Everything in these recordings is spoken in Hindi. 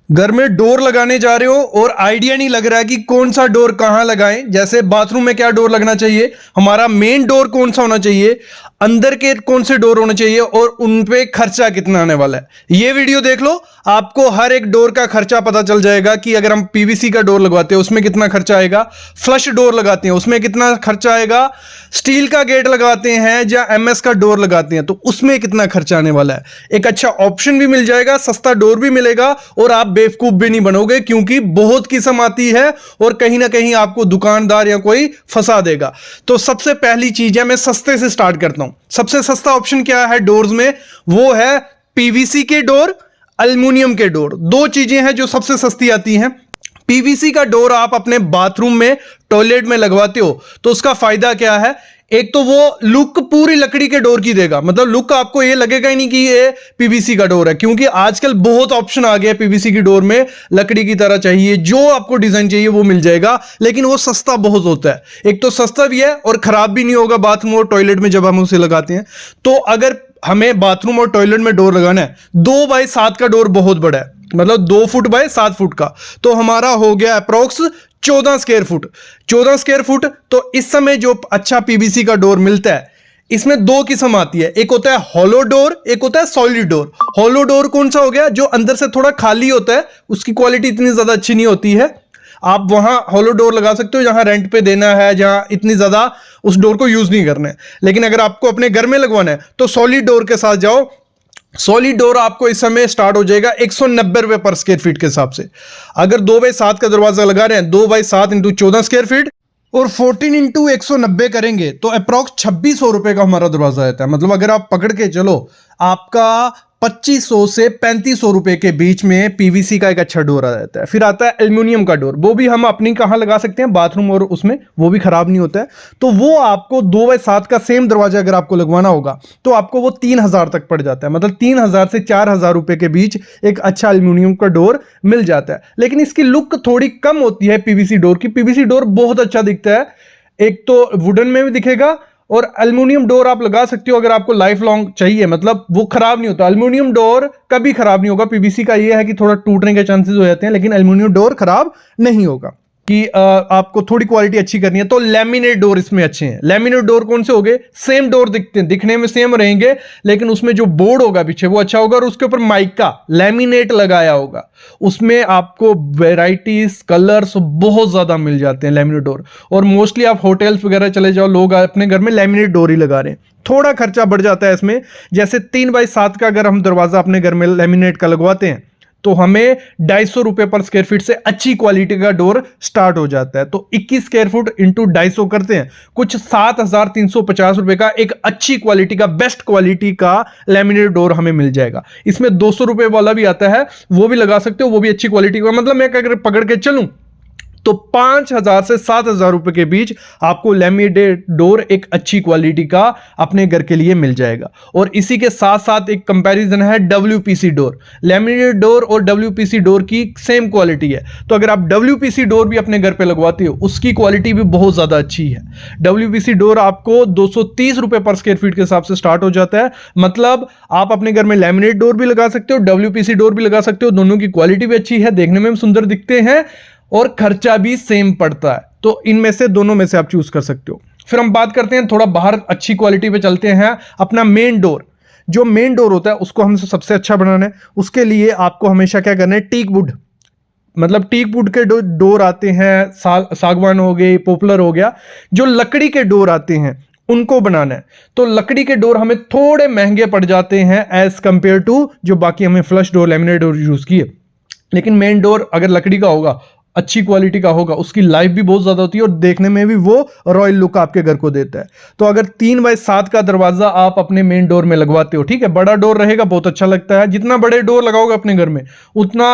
घर में डोर लगाने जा रहे हो और आइडिया नहीं लग रहा है कि कौन सा डोर कहां लगाएं। जैसे बाथरूम में क्या डोर लगना चाहिए, हमारा मेन डोर कौन सा होना चाहिए, अंदर के कौन से डोर होने चाहिए और उन पे खर्चा कितना आने वाला है। ये वीडियो देख लो, आपको हर एक डोर का खर्चा पता चल जाएगा कि अगर हम पीवीसी का डोर लगवाते हैं उसमें कितना खर्चा आएगा, फ्लश डोर लगाते हैं उसमें कितना खर्चा आएगा, स्टील का गेट लगाते हैं या एमएस का डोर लगाते हैं तो उसमें कितना खर्चा आने वाला है। एक अच्छा ऑप्शन भी मिल जाएगा, सस्ता डोर भी मिलेगा और आप बेवकूफ भी नहीं बनोगे, क्योंकि बहुत किस्म आती है और कहीं ना कहीं आपको दुकानदार या कोई फंसा देगा। तो सबसे पहली चीज है, मैं सस्ते से स्टार्ट करता हूं। सबसे सस्ता ऑप्शन क्या है डोर्स में, वो है पीवीसी के डोर, एल्युमिनियम के डोर। दो चीजें हैं जो सबसे सस्ती आती हैं। पीवीसी का डोर आप अपने बाथरूम में, टॉयलेट में लगवाते हो तो उसका फायदा क्या है, एक तो वो लुक पूरी लकड़ी के डोर की देगा, मतलब लुक आपको ये लगेगा ही नहीं कि ये पीवीसी का डोर है, क्योंकि आजकल बहुत ऑप्शन आ गया पीवीसी की डोर में, लकड़ी की तरह चाहिए, जो आपको डिजाइन चाहिए वो मिल जाएगा, लेकिन वो सस्ता बहुत होता है। एक तो सस्ता भी है और खराब भी नहीं होगा बाथरूम और टॉयलेट में जब हम उसे लगाते हैं। तो अगर हमें बाथरूम और टॉयलेट में डोर लगाना है, 2x7 का डोर बहुत बड़ा है, मतलब 2 फुट बाय 7 फुट का, तो हमारा हो गया approx 14 square foot. 14 square foot. तो इस समय जो अच्छा पीवीसी का डोर मिलता है, इसमें दो किस्म आती है, एक होता है हॉलो डोर, एक होता है सॉलिड डोर। हॉलो डोर कौन सा हो गया, जो अंदर से थोड़ा खाली होता है, उसकी क्वालिटी इतनी ज्यादा अच्छी नहीं होती है। आप वहां हॉलो डोर लगा सकते हो जहां रेंट पे देना है, जहां इतनी ज्यादा उस डोर को यूज नहीं करना है। लेकिन अगर आपको अपने घर में लगवाना है तो सॉलिड डोर के साथ जाओ। सॉलिड डोर आपको इस समय स्टार्ट हो जाएगा 190 रुपए पर स्क्वायर फीट के हिसाब से। अगर 2x7 का दरवाजा लगा रहे हैं, 2x7 इंटू 14 स्क्वायर फीट और 14 इंटू 190 करेंगे तो अप्रॉक्स 2600 रुपए का हमारा दरवाजा आता है। मतलब अगर आप पकड़ के चलो, आपका 2500 से 3500 रुपए के बीच में पीवीसी का एक अच्छा डोर आ जाता है। फिर आता है एल्युमिनियम का डोर, वो भी हम अपनी कहां लगा सकते हैं, बाथरूम, और उसमें वो भी खराब नहीं होता है। तो वो आपको 2x7 का सेम दरवाजा अगर आपको लगवाना होगा तो आपको वो 3000 तक पड़ जाता है। मतलब 3000 से 4000 रुपए के बीच एक अच्छा एल्युमिनियम का डोर मिल जाता है। लेकिन इसकी लुक थोड़ी कम होती है पीवीसी डोर की। पीवीसी डोर बहुत अच्छा दिखता है, एक तो वुडन में भी दिखेगा, और एल्युमिनियम डोर आप लगा सकते हो अगर आपको लाइफ लॉन्ग चाहिए, मतलब वो खराब नहीं होता। एल्युमिनियम डोर कभी खराब नहीं होगा। पीवीसी का ये है कि थोड़ा टूटने के चांसेस हो जाते हैं, लेकिन एल्युमिनियम डोर खराब नहीं होगा। कि आपको थोड़ी क्वालिटी अच्छी करनी है तो लैमिनेट डोर इसमें अच्छे हैं। लैमिनेट डोर कौन से हो गए, सेम डोर दिखते हैं, दिखने में सेम रहेंगे, लेकिन उसमें जो बोर्ड होगा पीछे वो अच्छा होगा और उसके ऊपर माइका लैमिनेट लगाया होगा। उसमें आपको वेराइटीज, कलर्स बहुत ज्यादा मिल जाते हैं लैमिनेट डोर। और मोस्टली आप होटल्स वगैरह चले जाओ, लोग अपने घर में लैमिनेट डोर ही लगा रहे हैं। थोड़ा खर्चा बढ़ जाता है इसमें, जैसे 3x7 का अगर हम दरवाजा अपने घर में लैमिनेट का लगवाते हैं तो हमें 250 रुपए पर स्क्वायर फीट से अच्छी क्वालिटी का डोर स्टार्ट हो जाता है। तो 21 स्क्वायर फुट इंटू 250 करते हैं, कुछ 7350 रुपए का एक अच्छी क्वालिटी का, बेस्ट क्वालिटी का लैमिनेट डोर हमें मिल जाएगा। इसमें 200 रुपए वाला भी आता है, वो भी लगा सकते हो, वो भी अच्छी क्वालिटी का। मतलब मैं अगर पकड़ के चलूं तो 5000 से 7000 रुपए के बीच आपको लैमिनेट डोर एक अच्छी क्वालिटी का अपने घर के लिए मिल जाएगा। और इसी के साथ साथ एक कंपैरिजन है डब्ल्यूपीसी डोर। लैमिनेट डोर और डब्ल्यूपीसी डोर की सेम क्वालिटी है, तो अगर आप डब्ल्यूपीसी डोर भी अपने घर पे लगवाते हो उसकी क्वालिटी भी बहुत ज्यादा अच्छी है। डब्ल्यूपीसी डोर आपको 230 रुपए पर स्क्वायर फीट के हिसाब से स्टार्ट हो जाता है। मतलब आप अपने घर में लैमिनेट डोर भी लगा सकते हो, डब्ल्यूपीसी डोर भी लगा सकते हो, दोनों की क्वालिटी भी अच्छी है, देखने में सुंदर दिखते हैं और खर्चा भी सेम पड़ता है। तो इनमें से, दोनों में से आप चूज कर सकते हो। फिर हम बात करते हैं, थोड़ा बाहर अच्छी क्वालिटी पे चलते हैं। अपना मेन डोर, जो मेन डोर होता है उसको हम सबसे अच्छा बनाना है। उसके लिए आपको हमेशा क्या करना है, टीक वुड, मतलब टीक वुड के डोर आते हैं, सागवान हो गई, पॉपुलर हो गया, जो लकड़ी के डोर आते हैं उनको बनाना है। तो लकड़ी के डोर हमें थोड़े महंगे पड़ जाते हैं एज कंपेयर टू जो बाकी हमें flush door, laminate door use किए। लेकिन मेन डोर अगर लकड़ी का होगा, अच्छी क्वालिटी का होगा, उसकी लाइफ भी बहुत ज्यादा होती है और देखने में भी वो रॉयल लुक आपके घर को देता है। तो अगर 3x7 का दरवाजा आप अपने मेन डोर में लगवाते हो, ठीक है, बड़ा डोर रहेगा, बहुत अच्छा लगता है। जितना बड़े डोर लगाओगे अपने घर में उतना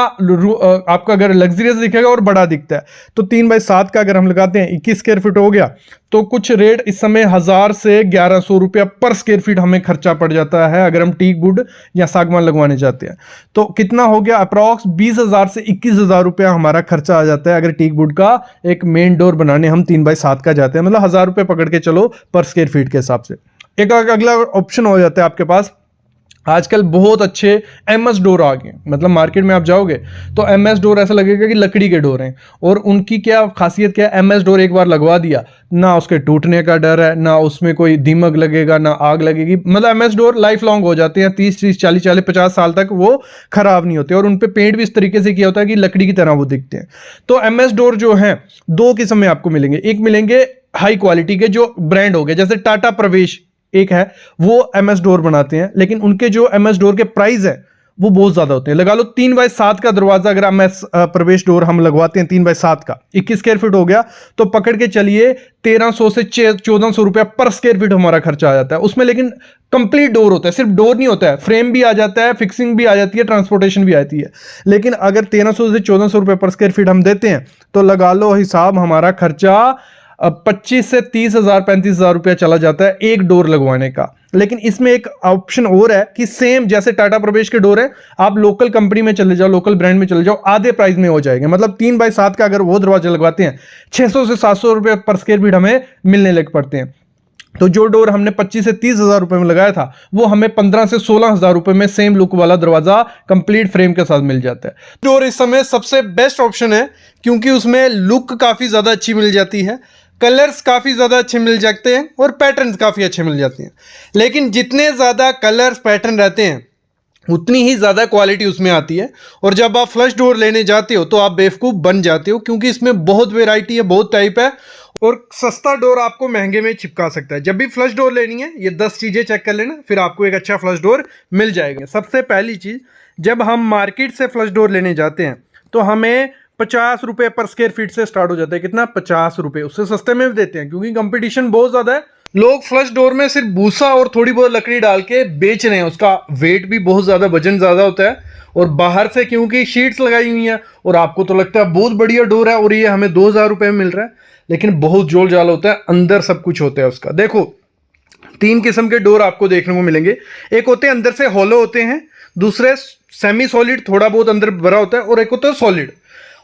आपका घर लग्जरियस दिखेगा और बड़ा दिखता है। तो 3x7 का अगर हम लगाते हैं, 21 स्क्वायर फीट हो गया, तो कुछ रेट इस समय 1000 से 1100 रुपया पर स्क्वायर फीट हमें खर्चा पड़ जाता है अगर हम टीक वुड या सागवान लगवाने जाते हैं। तो कितना हो गया, अप्रॉक्स 20,000 से 21,000 रुपया हमारा खर्चा आ जाता है अगर टीक वुड का एक मेन डोर बनाने हम 3x7 का जाते हैं। मतलब 1000 रुपये पकड़ के चलो पर स्क्वायर फीट के हिसाब से। एक अगला ऑप्शन हो जाता है आपके पास आजकल बहुत अच्छे एमएस डोर आ गए, मतलब मार्केट में आप जाओगे तो एमएस डोर ऐसा लगेगा कि लकड़ी के डोर हैं। और उनकी क्या खासियत क्या है, एमएस डोर एक बार लगवा दिया ना उसके टूटने का डर है, ना उसमें कोई दीमक लगेगा, ना आग लगेगी। मतलब एमएस डोर लाइफ लॉन्ग हो जाते हैं, 30 40 40 50 साल तक वो खराब नहीं होते। और उन पे पेंट भी इस तरीके से किया होता है कि लकड़ी की तरह वो दिखते हैं। तो एमएस डोर जो है दो किस्म में आपको मिलेंगे, एक मिलेंगे हाई क्वालिटी के जो ब्रांड हो गए, जैसे टाटा प्रवेश एक है, वो एमएस डोर बनाते हैं, लेकिन उनके जो एमएस डोर के प्राइस है वो बहुत ज्यादा होते हैं। लगा लो 3x7 का दरवाजा अगर एमएस प्रवेश डोर हम लगवाते हैं 3x7 का, 21 स्क्वायर फीट हो गया, तो पकड़ के चलिए 1300 से 1400 रुपया पर स्क्वायर फीट हमारा खर्चा आ जाता है उसमें। लेकिन कंप्लीट डोर होता है, सिर्फ डोर नहीं होता है, फ्रेम भी आ जाता है, फिक्सिंग भी आ जाती है, ट्रांसपोर्टेशन भी आती है। लेकिन अगर 1300 से 1400 रुपये पर स्क्वायर फीट हम देते हैं तो लगा लो हिसाब, हमारा खर्चा 25 से 30,000 35,000 रुपया चला जाता है एक डोर लगवाने का। लेकिन इसमें एक ऑप्शन और है कि सेम जैसे टाटा प्रवेश के डोर है, आप लोकल कंपनी में चले जाओ, लोकल ब्रांड में चले जाओ, आधे प्राइस में हो जाएंगे। मतलब 3x7 का अगर वो दरवाजा लगवाते हैं 600 से 700 रुपये पर स्क्वायर फीट हमें मिलने लग पड़ते हैं। तो जो डोर हमने 25 से 30,000 रुपए में लगाया था वो हमें 15 से 16,000 रुपए में सेम लुक वाला दरवाजा कंप्लीट फ्रेम के साथ मिल जाता है। डोर इस समय सबसे बेस्ट ऑप्शन है क्योंकि उसमें लुक काफी ज्यादा अच्छी मिल जाती है, कलर्स काफी ज्यादा अच्छे मिल जाते हैं और पैटर्न्स काफी अच्छे मिल जाते हैं। लेकिन जितने ज्यादा कलर्स पैटर्न रहते हैं उतनी ही ज़्यादा क्वालिटी उसमें आती है। और जब आप फ्लश डोर लेने जाते हो तो आप बेवकूफ़ बन जाते हो क्योंकि इसमें बहुत वैरायटी है, बहुत टाइप है और सस्ता डोर आपको महंगे में चिपका सकता है। जब भी फ्लश डोर लेनी है ये 10 चीज़ें चेक कर लेना, फिर आपको एक अच्छा फ्लश डोर मिल जाएगा। सबसे पहली चीज़, जब हम मार्केट से फ्लश डोर लेने जाते हैं तो हमें 50 रुपये पर स्क्वायर फीट से स्टार्ट हो जाता है। कितना? 50 रुपये। उससे सस्ते में भी देते हैं क्योंकि कंपटीशन बहुत ज़्यादा है। लोग फ्लश डोर में सिर्फ भूसा और थोड़ी बहुत लकड़ी डाल के बेच रहे हैं, उसका वेट भी बहुत ज़्यादा, वजन ज़्यादा होता है। और बाहर से क्योंकि शीट्स लगाई हुई हैं और आपको तो लगता है बहुत बढ़िया डोर है और ये हमें 2,000 रुपये में मिल रहा है, लेकिन बहुत जोल जाल होता है, अंदर सब कुछ होता है उसका। देखो 3 किस्म के डोर आपको देखने को मिलेंगे। एक होते हैं अंदर से हॉलो होते हैं, दूसरे सेमी सॉलिड, थोड़ा बहुत अंदर भरा होता है, और एक होता है सॉलिड।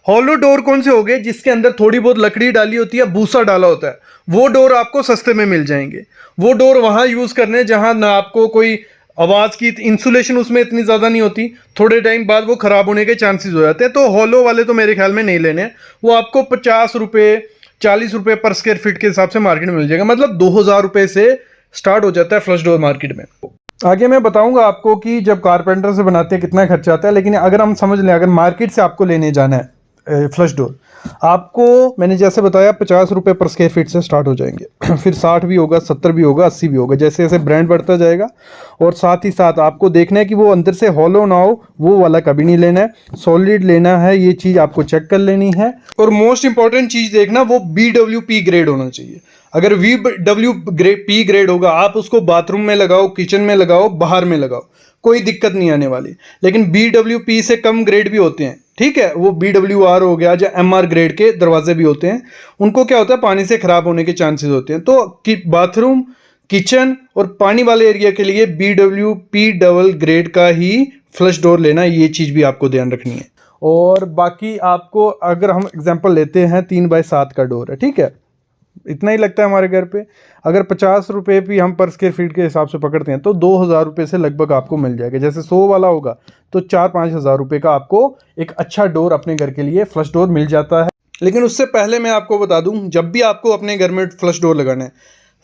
हॉलो डोर कौन से हो गए? जिसके अंदर थोड़ी बहुत लकड़ी डाली होती है, भूसा डाला होता है, वो डोर आपको सस्ते में मिल जाएंगे। वो डोर वहां यूज करने जहां ना आपको कोई आवाज की इंसुलेशन उसमें इतनी ज्यादा नहीं होती, थोड़े टाइम बाद वो खराब होने के चांसेस हो जाते हैं। तो हॉलो वाले तो मेरे ख्याल में नहीं लेने हैं, वो आपको 50 रुपये 40 रुपये पर स्क्वायर फीट के हिसाब से मार्केट में मिल जाएगा। मतलब 2,000 रुपये से स्टार्ट हो जाता है फ्लश डोर मार्केट में। आगे मैं बताऊंगा आपको कि जब कारपेंटर से बनाते हैं कितना खर्चा आता है, लेकिन अगर हम समझ लें, अगर मार्केट से आपको लेने जाना है फ्लश डोर, आपको मैंने जैसे बताया 50 रुपये पर स्क्वायर फीट से स्टार्ट हो जाएंगे फिर 60 भी होगा, 70 भी होगा, 80 भी होगा, जैसे जैसे ब्रांड बढ़ता जाएगा। और साथ ही साथ आपको देखना है कि वो अंदर से हॉलो ना हो, वो वाला कभी नहीं लेना है, सॉलिड लेना है, ये चीज़ आपको चेक कर लेनी है। और मोस्ट इंपॉर्टेंट चीज़ देखना, वो BWP ग्रेड होना चाहिए। अगर BWP ग्रेड होगा, आप उसको बाथरूम में लगाओ, किचन में लगाओ, बाहर में लगाओ, कोई दिक्कत नहीं आने वाली। लेकिन BWP से कम ग्रेड भी होते हैं, ठीक है, वो BWR हो गया, या MR ग्रेड के दरवाजे भी होते हैं, उनको क्या होता है, पानी से खराब होने के चांसेस होते हैं। तो बाथरूम, किचन और पानी वाले एरिया के लिए BWP डबल ग्रेड का ही फ्लश डोर लेना, ये चीज़ भी आपको ध्यान रखनी है। और बाकी आपको, अगर हम एग्जांपल लेते हैं 3x7 का डोर है, ठीक है, इतना ही लगता है हमारे घर पे, अगर 50 रुपये भी हम पर स्क्वायर फीट के हिसाब से पकड़ते हैं तो 2,000 रुपये से लगभग आपको मिल जाएगा। जैसे 100 वाला होगा तो 4-5 हज़ार रुपये का आपको एक अच्छा डोर अपने घर के लिए फ्लश डोर मिल जाता है। लेकिन उससे पहले मैं आपको बता दूं, जब भी आपको अपने घर में फ्लश डोर लगाना है,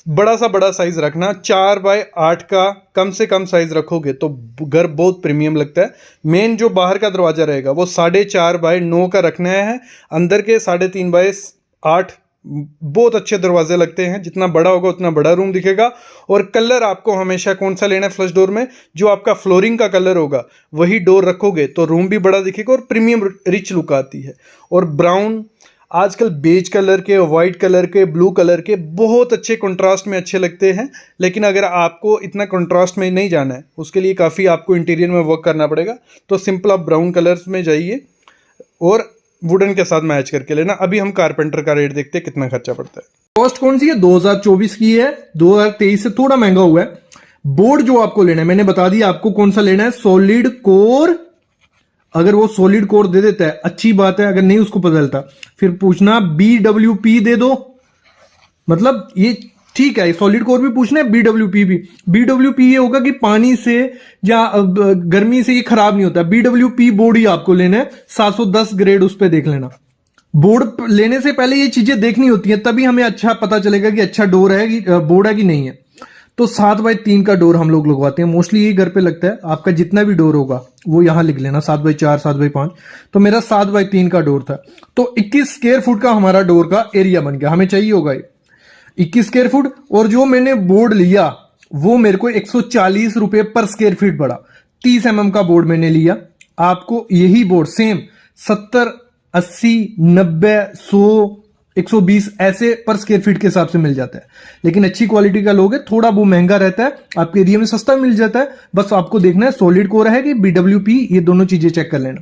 बड़ा साइज़ रखना, 4x8 का कम से कम साइज़ रखोगे तो घर बहुत प्रीमियम लगता है। मेन जो बाहर का दरवाज़ा रहेगा वो 4.5x9 का रखना है, अंदर के 3.5x8 बहुत अच्छे दरवाजे लगते हैं। जितना बड़ा होगा उतना बड़ा रूम दिखेगा। और कलर आपको हमेशा कौन सा लेना है फ्लश डोर में? जो आपका फ्लोरिंग का कलर होगा वही डोर रखोगे तो रूम भी बड़ा दिखेगा और प्रीमियम रिच लुक आती है। और ब्राउन, आजकल बेज कलर के, वाइट कलर के, ब्लू कलर के बहुत अच्छे कंट्रास्ट में अच्छे लगते हैं। लेकिन अगर आपको इतना कंट्रास्ट में नहीं जाना है, उसके लिए काफ़ी आपको इंटीरियर में वर्क करना पड़ेगा, तो सिंपल आप ब्राउन कलर्स में जाइए और वुडन के साथ मैच करके लेना। अभी हम कारपेंटर का रेट देखते हैं कितना खर्चा पड़ता है। कॉस्ट कौन सी है? 2024 की है, 2023 से थोड़ा महंगा हुआ है। बोर्ड जो आपको लेना है मैंने बता दिया आपको कौन सा लेना है, सॉलिड कोर। अगर वो सॉलिड कोर दे देता है अच्छी बात है, अगर नहीं उसको बदलता फिर पूछना BWP दे दो। मतलब ये ठीक है, सॉलिड कोर भी पूछना है, बीडब्ल्यूपी भी। बीडब्ल्यूपी ये होगा कि पानी से या गर्मी से ये खराब नहीं होता। बीडब्ल्यूपी बोर्ड ही आपको लेना है, 710 ग्रेड उस पर देख लेना। बोर्ड लेने से पहले ये चीजें देखनी होती है, तभी हमें अच्छा पता चलेगा कि अच्छा डोर है कि बोर्ड है कि नहीं है। तो 7x3 का डोर हम लोग लगवाते हैं, मोस्टली ये घर पे लगता है। आपका जितना भी डोर होगा वो यहां लिख लेना, 7x4 7x5। तो मेरा 7x3 का डोर था। तो 21 स्क्वायर फुट का हमारा डोर का एरिया बन गया, हमें चाहिए होगा 21 स्क्वायर फुट। और जो मैंने बोर्ड लिया वो मेरे को 140 रुपए पर स्क्वायर फीट पड़ा। 30 mm का बोर्ड मैंने लिया। आपको यही बोर्ड सेम 70 80 90 100 120 ऐसे पर स्क्वायर फीट के हिसाब से मिल जाता है। लेकिन अच्छी क्वालिटी का लोगे, थोड़ा वो महंगा रहता है, आपके एरिया में सस्ता मिल जाता है। बस आपको देखना है सॉलिड कोर है कि बीडब्ल्यूपी, ये दोनों चीजें चेक कर लेना।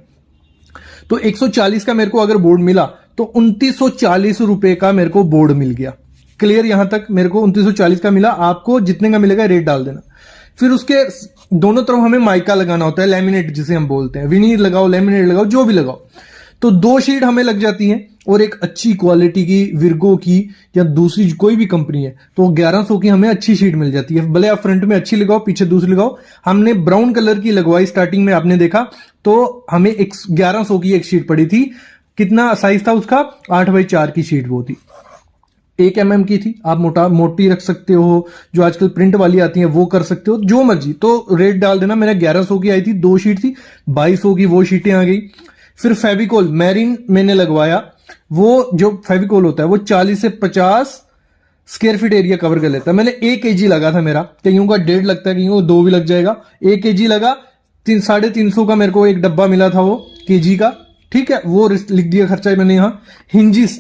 तो 140 का मेरे को अगर बोर्ड मिला तो 2940 रुपए का मेरे को बोर्ड मिल गया। क्लियर, यहां तक मेरे को 2940 का मिला। आपको जितने का मिलेगा रेट डाल देना। फिर उसके दोनों तरफ हमें माइका लगाना होता है, लेमिनेट जिसे हम बोलते हैं। विनीर लगाओ, लेमिनेट लगाओ, जो भी लगाओ। तो 2 शीट हमें लग जाती हैं। और एक अच्छी क्वालिटी की विर्गो की या दूसरी कोई भी कंपनी है तो 1100 की हमें अच्छी शीट मिल जाती है। भले आप फ्रंट में अच्छी लगाओ, पीछे दूसरी लगाओ। हमने ब्राउन कलर की लगवाई स्टार्टिंग में, आपने देखा। तो हमें 1100 की एक शीट पड़ी थी। कितना साइज था उसका? 8x4 की शीट वो थी, 1 mm की थी। आप मोटी रख सकते हो, जो आजकल प्रिंट वाली आती है वो कर सकते हो, जो मर्जी। तो रेट डाल देना। मैंने 1100 की आई थी, 2 शीट थी, 2200 की वो शीटें आ गई। फिर फेविकोल मैरीन मैंने लगवाया। वो जो फेविकोल होता है वो 40 से 50 स्क्वायर फीट एरिया कवर कर लेता है। मैंने 1 kg लगा था मेरा, कईयों का 1.5 लगता है, कईयों को 2 भी लग जाएगा। 1 kg लगा, 350 का मेरे को एक डब्बा मिला था वो kg का। ठीक है, वो लिख दिया खर्चा मैंने यहाँ। हिंजिस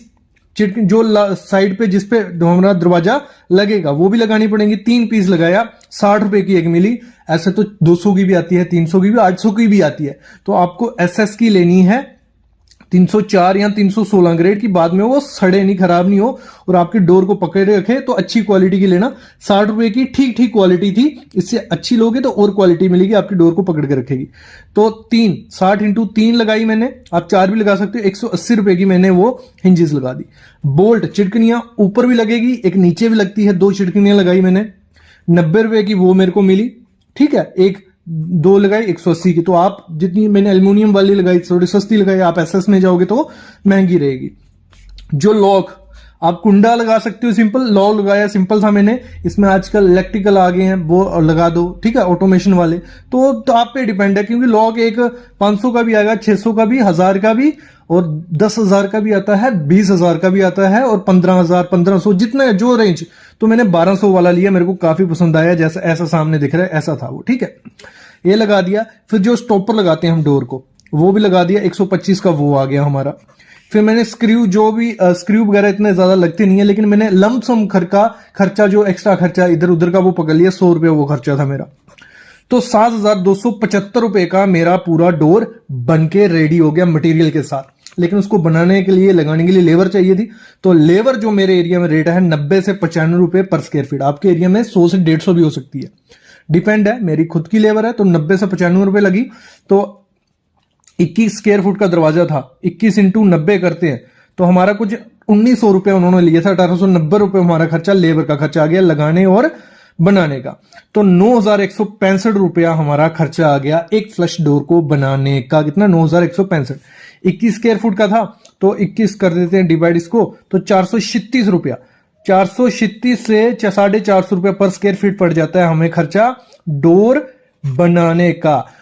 जो साइड पे जिसपे हमारा दरवाजा लगेगा वो भी लगानी पड़ेंगी। 3 पीस लगाया, 60 रुपए की एक मिली। ऐसे तो 200 की भी आती है, 300 की भी, 800 की भी आती है। तो आपको एसएस की लेनी है 304 या 316 ग्रेड की। बाद में वो सड़े नहीं, खराब नहीं हो और आपके डोर को पकड़े रखे। तो अच्छी क्वालिटी की लेना। 60 रुपए की ठीक ठीक क्वालिटी थी। इससे अच्छी लोगे तो और क्वालिटी मिलेगी, आपकी डोर को पकड़ के रखेगी। तो 60 × 3 लगाई मैंने। आप 4 भी लगा सकते हो। 180 रुपए की मैंने वो हिंजेस लगा दी। बोल्ट चिटकनियां ऊपर भी लगेगी, एक नीचे भी लगती है। 2 चिटकनियां लगाई मैंने, 90 रुपए की वो मेरे को मिली। ठीक है, 2 लगाई 180 की। तो आप जितनी मैंने एल्यूमिनियम वाली लगाई थोड़ी सस्ती लगाई, आप एसएस में जाओगे तो महंगी रहेगी। जो लॉक, आप कुंडा लगा सकते हो, सिंपल लॉक लगाया, सिंपल था मैंने। इसमें आजकल इलेक्ट्रिकल आ गए हैं, वो लगा दो। ठीक है, ऑटोमेशन वाले। तो आप पे डिपेंड है, क्योंकि लॉक एक 500 का भी आएगा, 600 का भी, 1000 का भी, और 10,000 का भी आता है, 20,000 का भी आता है, और 15,000 1500 जितना है जो रेंज। तो मैंने 1200 वाला लिया, मेरे को काफी पसंद आया। जैसा ऐसा सामने दिख रहा है ऐसा था वो। ठीक है, ये लगा दिया। फिर जो स्टॉपर लगाते हैं हम डोर को, वो भी लगा दिया। 125 का वो आ गया हमारा। फिर मैंने स्क्रू, जो भी स्क्रू वगैरह इतने ज्यादा लगते नहीं है, लेकिन मैंने लमसम खर्चा जो एक्स्ट्रा खर्चा इधर उधर का वो पकड़ लिया। 100 रुपये वो खर्चा था मेरा। तो 7,275 रुपए का मेरा पूरा डोर बनके रेडी हो गया मटेरियल के साथ। लेकिन उसको बनाने के लिए, लगाने के लिए लेबर चाहिए थी। तो लेबर जो मेरे एरिया में रेट है 90 से 95 रुपए पर स्क्वायर फीट। आपके एरिया में 100 से 150 भी हो सकती है, डिपेंड है। मेरी खुद की लेबर है तो 90 से 95 रुपए लगी। तो 21 स्क्वायर फुट का दरवाजा था, 21 × 90 करते हैं तो हमारा कुछ 1900 रुपए उन्होंने लिया था। 1890 रुपए हमारा खर्चा, लेबर का खर्चा आ गया लगाने और बनाने का। तो 9,165 रुपया हमारा खर्चा आ गया एक फ्लश डोर को बनाने का। कितना? 9,165। 21 स्क्वायर फुट का था तो 21 कर देते हैं डिवाइड इसको, तो 436 रुपया। 436 से 450 रुपया पर स्क्वायर फीट पड़ जाता है हमें खर्चा डोर बनाने का।